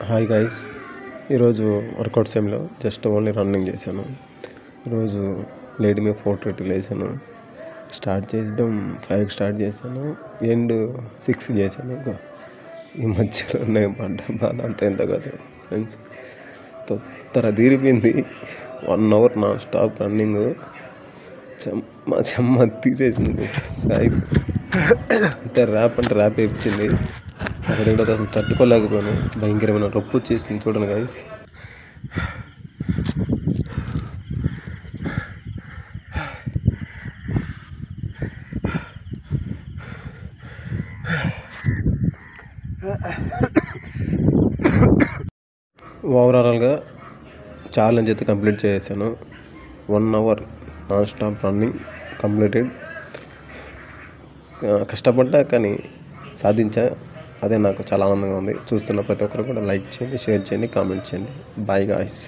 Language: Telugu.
హాయ్ గైస్, ఈరోజు వర్కౌట్ సేమ్లో జస్ట్ ఓన్లీ రన్నింగ్ చేశాను. ఈరోజు లేడీ మీద 4:30 లేసాను. స్టార్ట్ చేయడం 5 స్టార్ట్ చేశాను, ఎండ్ 6 చేశాను. ఇంకా ఈ మధ్యలో నేను పడ్డ బాధ అంత ఎంత కాదు ఫ్రెండ్స్. తొత్తర తీరిపోయింది. 1 అవర్ నాన్ స్టాప్ రన్నింగ్ చెమ్మ తీసేసింది గైస్. అంటే ర్యాప్ వేయించింది. అక్కడ అసలు తట్టుకోలేకపోయాను. భయంకరమైన రొప్పు వచ్చేసింది చూడండి గైస్. ఓవరాల్గా ఛాలెంజ్ అయితే కంప్లీట్ చేశాను. 1 hour non stop running completed. కష్టపడ్డా కానీ సాధించా. అదే నాకు చాలా ఆనందంగా ఉంది. చూస్తున్న ప్రతి ఒక్కరు కూడా లైక్ చేయండి, షేర్ చేయండి, కామెంట్ చేయండి. Bye guys.